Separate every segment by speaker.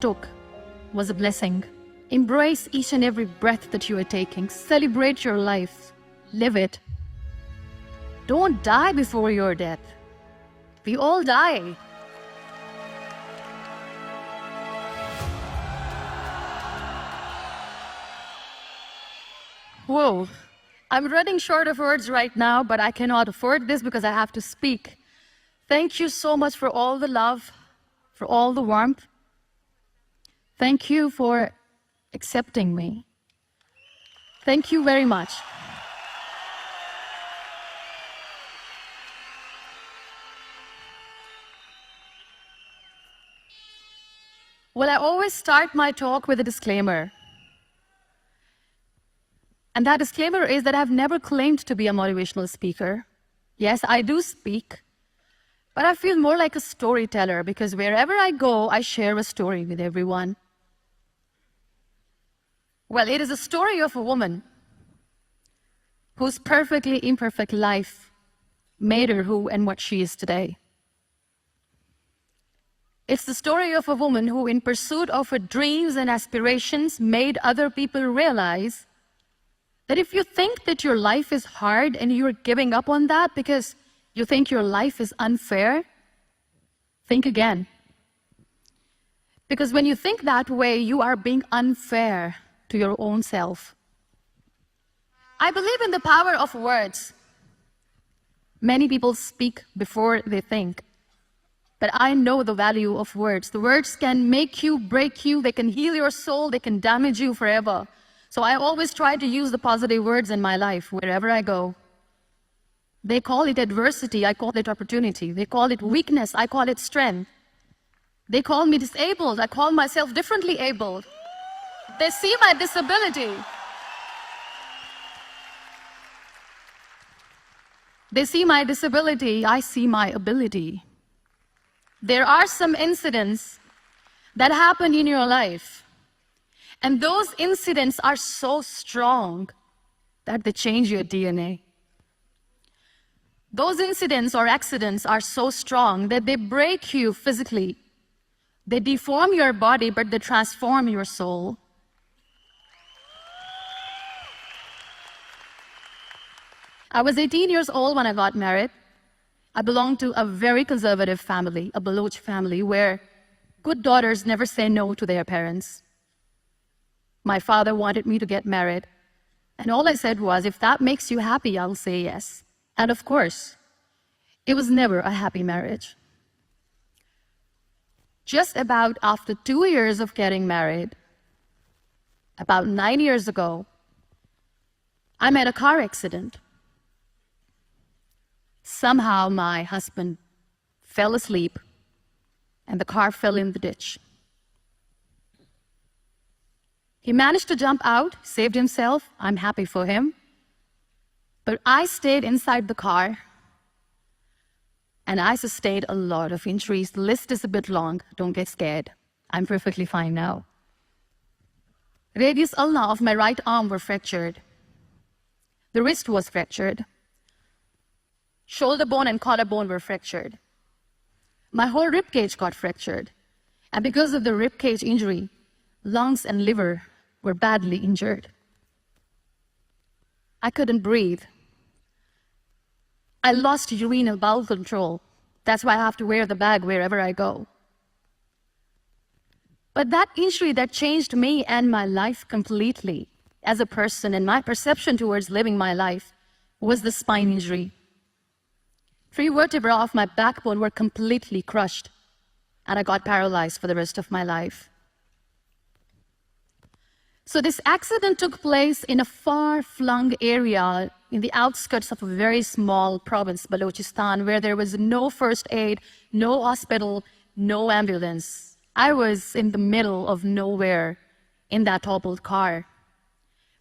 Speaker 1: took was a blessing. Embrace each and every breath that you are taking. Celebrate your life. Live it. Don't die before your death. We all die. Whoa. I'm running short of words right now, but I cannot afford this because I have to speak. Thank you so much for all the love, for all the warmth. Thank you for accepting me. Thank you very much. Well, I always start my talk with a disclaimer. And that disclaimer is that I've never claimed to be a motivational speaker. Yes, I do speak, but I feel more like a storyteller because wherever I go, I share a story with everyone. Well, it is a story of a woman whose perfectly imperfect life made her who and what she is today. It's the story of a woman who, in pursuit of her dreams and aspirations, made other people realize that if you think that your life is hard and you're giving up on that because you think your life is unfair, think again. Because when you think that way, you are being unfair to your own self. I believe in the power of words. Many people speak before they think. But I know the value of words. The words can make you, break you, they can heal your soul, they can damage you forever. So I always try to use the positive words in my life wherever I go. They call it adversity, I call it opportunity. They call it weakness, I call it strength. They call me disabled, I call myself differently abled. They see my disability. They see my disability, I see my ability. There are some incidents that happen in your life, and those incidents are so strong that they change your DNA. Those incidents or accidents are so strong that they break you physically. They deform your body, but they transform your soul. I was 18 years old when I got married. I belonged to a very conservative family, a Baloch family, where good daughters never say no to their parents. My father wanted me to get married, and all I said was, if that makes you happy, I'll say yes. And of course, it was never a happy marriage. Just about after 2 years of getting married, about 9 years ago, I met a car accident. Somehow my husband fell asleep and the car fell in the ditch. He managed to jump out, saved himself. I'm happy for him. But I stayed inside the car and I sustained a lot of injuries. The list is a bit long. Don't get scared. I'm perfectly fine now. Radius ulna of my right arm were fractured. The wrist was fractured. Shoulder bone and collarbone were fractured. My whole rib cage got fractured. And because of the rib cage injury, lungs and liver were badly injured. I couldn't breathe. I lost urinary bowel control. That's why I have to wear the bag wherever I go. But that injury that changed me and my life completely as a person and my perception towards living my life was the spine injury. 3 vertebrae of my backbone were completely crushed, and I got paralyzed for the rest of my life. So this accident took place in a far-flung area in the outskirts of a very small province, Balochistan, where there was no first aid, no hospital, no ambulance. I was in the middle of nowhere in that toppled car.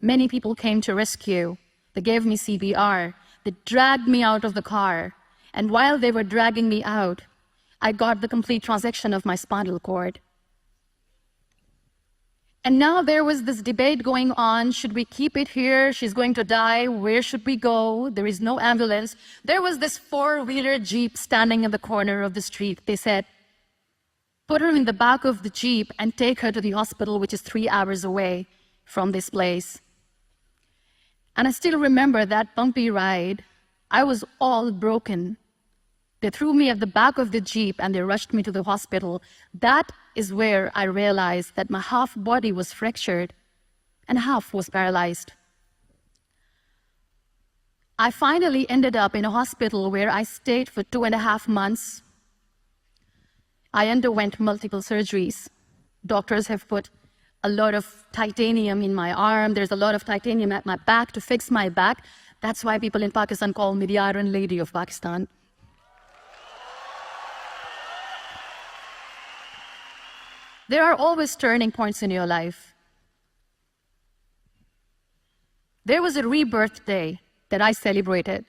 Speaker 1: Many people came to rescue. They gave me CPR. They dragged me out of the car. And while they were dragging me out, I got the complete transection of my spinal cord. And now there was this debate going on, should we keep it here? She's going to die, where should we go? There is no ambulance. There was this 4-wheeler Jeep standing in the corner of the street. They said, put her in the back of the Jeep, and take her to the hospital, which is 3 hours away from this place. And I still remember that bumpy ride. I was all broken. They threw me at the back of the Jeep and they rushed me to the hospital. That is where I realized that my half body was fractured and half was paralyzed. I finally ended up in a hospital where I stayed for 2.5 months. I underwent multiple surgeries. Doctors have put a lot of titanium in my arm. There's a lot of titanium at my back to fix my back. That's why people in Pakistan call me the Iron Lady of Pakistan. There are always turning points in your life. There was a rebirth day that I celebrated.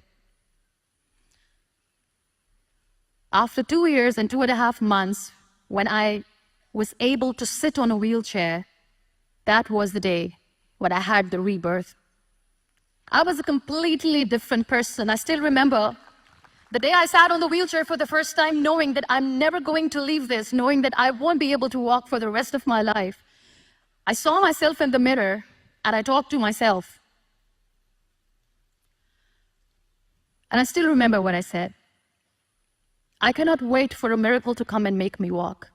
Speaker 1: After 2 years and 2.5 months, when I was able to sit on a wheelchair, that was the day when I had the rebirth. I was a completely different person. I still remember the day I sat on the wheelchair for the first time, knowing that I'm never going to leave this, knowing that I won't be able to walk for the rest of my life. I saw myself in the mirror and I talked to myself. And I still remember what I said. I cannot wait for a miracle to come and make me walk.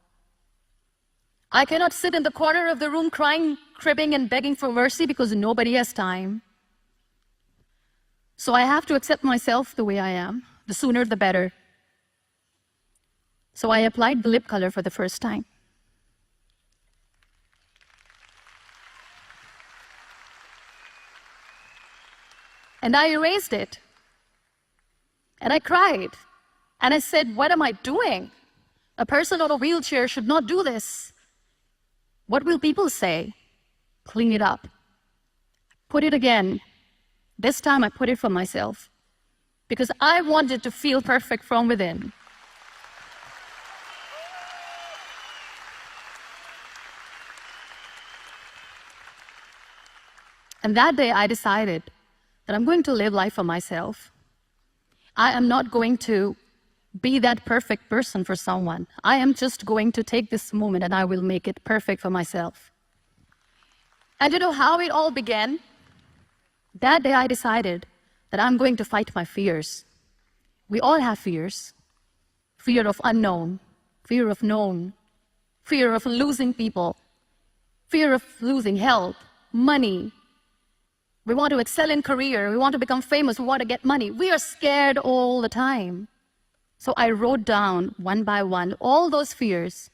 Speaker 1: I cannot sit in the corner of the room crying, cribbing, and begging for mercy because nobody has time. So I have to accept myself the way I am. The sooner, the better. So I applied the lip color for the first time. And I erased it. And I cried. And I said, what am I doing? A person on a wheelchair should not do this. What will people say? Clean it up. Put it again. This time I put it for myself. Because I wanted to feel perfect from within. And that day I decided that I'm going to live life for myself. I am not going to be that perfect person for someone. I am just going to take this moment and I will make it perfect for myself. And you know how it all began? That day I decided that I'm going to fight my fears. We all have fears. Fear of unknown, fear of known, fear of losing people, fear of losing health, money. We want to excel in career, we want to become famous, we want to get money. We are scared all the time. So I wrote down one by one all those fears.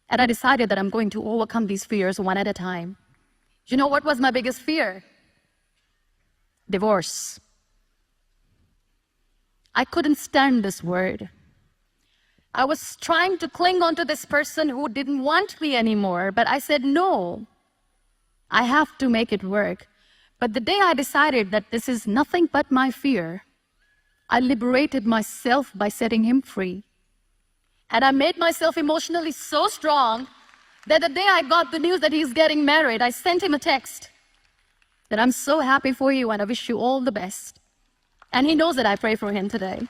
Speaker 1: And I decided that I'm going to overcome these fears one at a time. You know what was my biggest fear? Divorce. I couldn't stand this word. I was trying to cling on to this person who didn't want me anymore, but I said, no, I have to make it work. But the day I decided that this is nothing but my fear, I liberated myself by setting him free. And I made myself emotionally so strong that the day I got the news that he's getting married, I sent him a text that I'm so happy for you and I wish you all the best. And he knows that I pray for him today.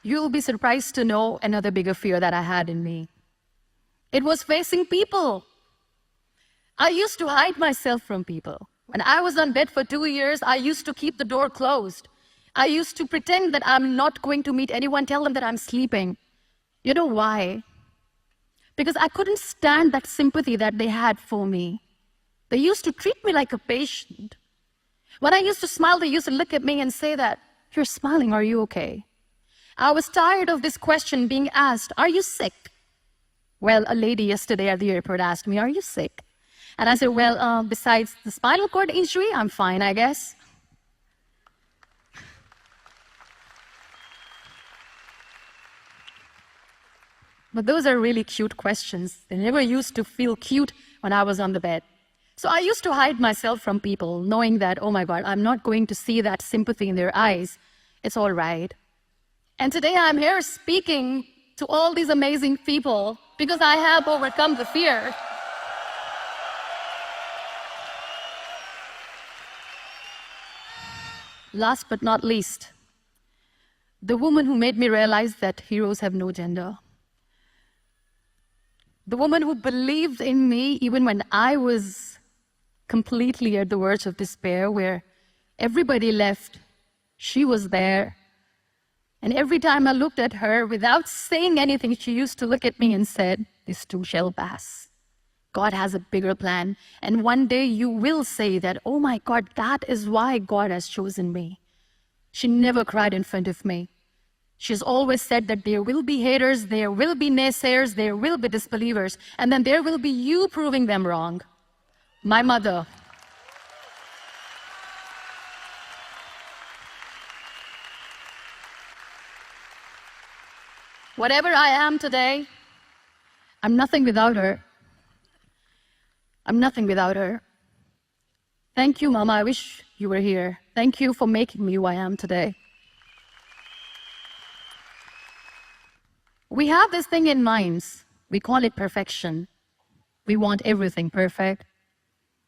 Speaker 1: You'll be surprised to know another bigger fear that I had in me. It was facing people. I used to hide myself from people. When I was on bed for 2 years, I used to keep the door closed. I used to pretend that I'm not going to meet anyone, tell them that I'm sleeping. You know why? Because I couldn't stand that sympathy that they had for me. They used to treat me like a patient. When I used to smile, they used to look at me and say that, you're smiling, are you okay? I was tired of this question being asked, are you sick? Well, a lady yesterday at the airport asked me, are you sick? And I said, well, besides the spinal cord injury, I'm fine, I guess. But those are really cute questions. They never used to feel cute when I was on the bed. So I used to hide myself from people, knowing that, oh my God, I'm not going to see that sympathy in their eyes. It's all right. And today I'm here speaking to all these amazing people because I have overcome the fear. Last but not least, The woman who made me realize that heroes have no gender. The woman who believed in me even when I was completely at the verge of despair, where everybody left, she was there. And every time I looked at her, without saying anything, she used to look at me and said, "This too shall pass. God has a bigger plan. And one day you will say that, oh my God, that is why God has chosen me." She never cried in front of me. She's always said that there will be haters, there will be naysayers, there will be disbelievers, and then there will be you proving them wrong. My mother. Whatever I am today, I'm nothing without her. I'm nothing without her. Thank you, Mama. I wish you were here. Thank you for making me who I am today. We have this thing in minds. We call it perfection. We want everything perfect.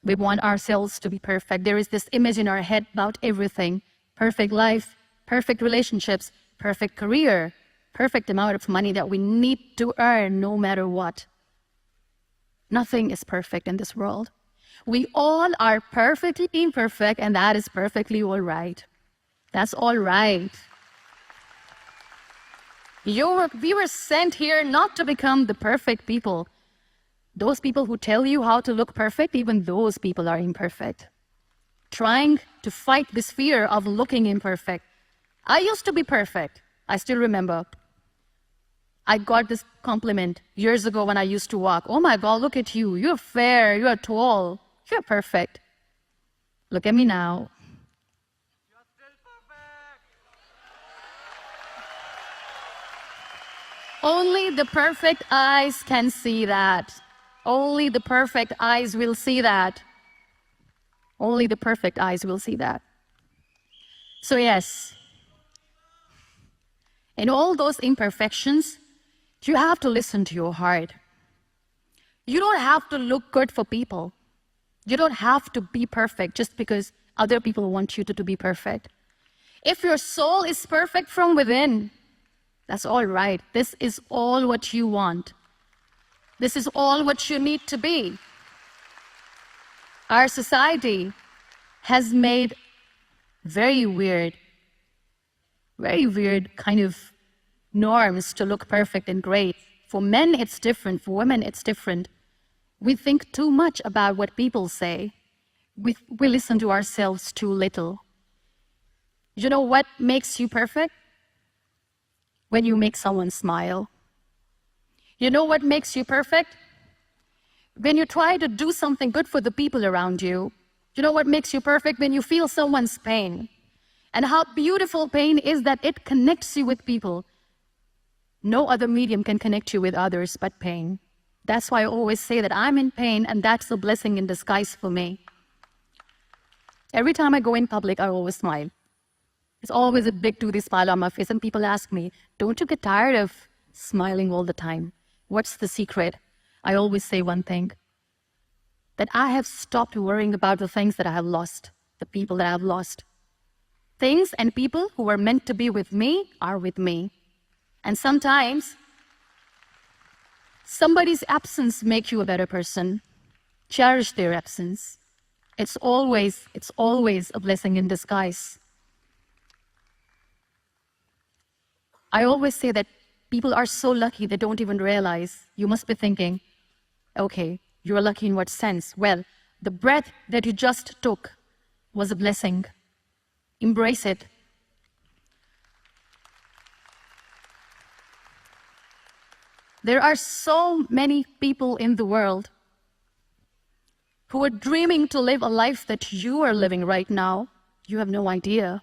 Speaker 1: We want ourselves to be perfect. There is this image in our head about everything. Perfect life, perfect relationships, perfect career, perfect amount of money that we need to earn no matter what. Nothing is perfect in this world. We all are perfectly imperfect, and that is perfectly all right. That's all right. We were sent here not to become the perfect people. Those people who tell you how to look perfect, even those people are imperfect. Trying to fight this fear of looking imperfect. I used to be perfect. I still remember. I got this compliment years ago when I used to walk. "Oh my God, look at you. You're fair, you're tall, you're perfect." Look at me now.
Speaker 2: You're still perfect.
Speaker 1: Only the perfect eyes can see that. Only the perfect eyes will see that. Only the perfect eyes will see that. So yes, in all those imperfections, you have to listen to your heart. You don't have to look good for people. You don't have to be perfect just because other people want you to be perfect. If your soul is perfect from within, that's all right. This is all what you want. This is all what you need to be. Our society has made very weird kind of norms to look perfect and great. For men, it's different. For women, it's different. We think too much about what people say. We listen to ourselves too little. You know what makes you perfect? When you make someone smile. You know what makes you perfect? When you try to do something good for the people around you. You know what makes you perfect? When you feel someone's pain. And how beautiful pain is that it connects you with people. No other medium can connect you with others but pain. That's why I always say that I'm in pain, and that's a blessing in disguise for me. Every time I go in public, I always smile. It's always a big toothy smile on my face, and people ask me, "Don't you get tired of smiling all the time? What's the secret?" I always say one thing, that I have stopped worrying about the things that I have lost, the people that I have lost. Things and people who were meant to be with me are with me. And sometimes, somebody's absence makes you a better person. Cherish their absence. It's always a blessing in disguise. I always say that people are so lucky they don't even realize. You must be thinking, okay, you're lucky in what sense? Well, the breath that you just took was a blessing. Embrace it. There are so many people in the world who are dreaming to live a life that you are living right now. You have no idea.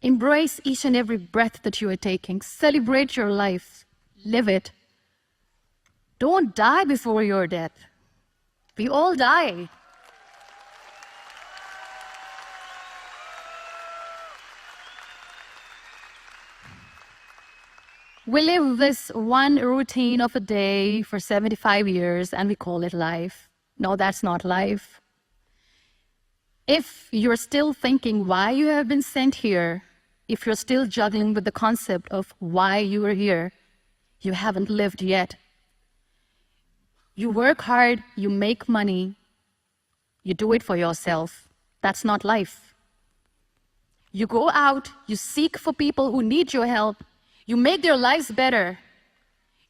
Speaker 1: Embrace each and every breath that you are taking. Celebrate your life. Live it. Don't die before your death. We all die. We live this one routine of a day for 75 years and we call it life. No, that's not life. If you're still thinking why you have been sent here, if you're still juggling with the concept of why you are here, you haven't lived yet. You work hard, you make money, you do it for yourself. That's not life. You go out, you seek for people who need your help, you make their lives better.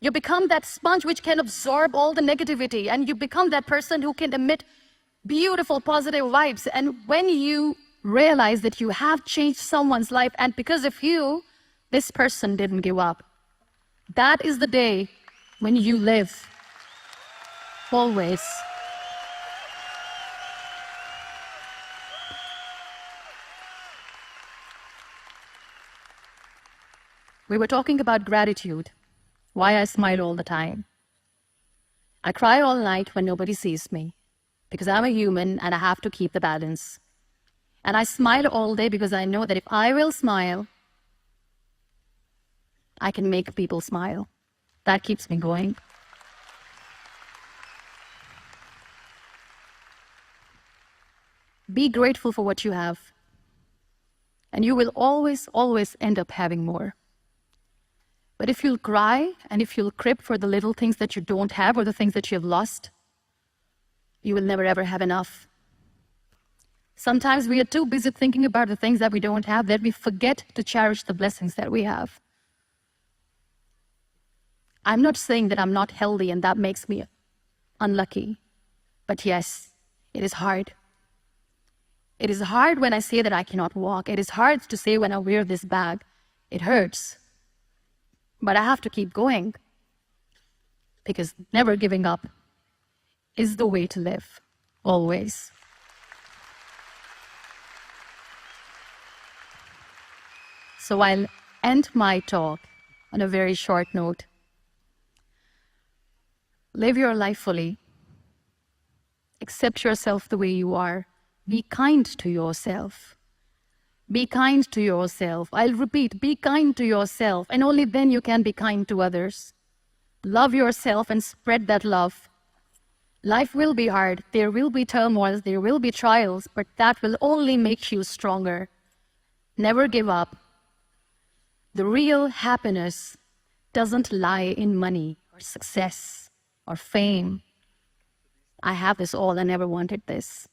Speaker 1: You become that sponge which can absorb all the negativity, and you become that person who can emit beautiful, positive vibes. And when you realize that you have changed someone's life, and because of you, this person didn't give up, that is the day when you live. Always. We were talking about gratitude, why I smile all the time. I cry all night when nobody sees me, because I'm a human and I have to keep the balance. And I smile all day because I know that if I will smile, I can make people smile. That keeps me going. Be grateful for what you have, and you will always, always end up having more. But if you'll cry and if you'll crib for the little things that you don't have or the things that you have lost, you will never ever have enough. Sometimes we are too busy thinking about the things that we don't have that we forget to cherish the blessings that we have. I'm not saying that I'm not healthy and that makes me unlucky. But yes, it is hard. It is hard when I say that I cannot walk. It is hard to say when I wear this bag. It hurts. But I have to keep going, because never giving up is the way to live, always. So I'll end my talk on a very short note. Live your life fully. Accept yourself the way you are. Be kind to yourself. Be kind to yourself. I'll repeat, be kind to yourself, and only then you can be kind to others. Love yourself and spread that love. Life will be hard. There will be turmoils. There will be trials, but that will only make you stronger. Never give up. The real happiness doesn't lie in money or success or fame. I have this all. I never wanted this.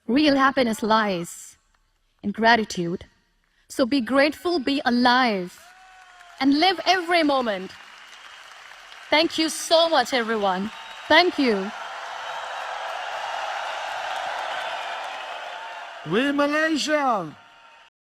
Speaker 1: Real happiness lies in gratitude. So be grateful, be alive, and live every moment. Thank you so much, everyone. Thank you.
Speaker 2: We Malaysia!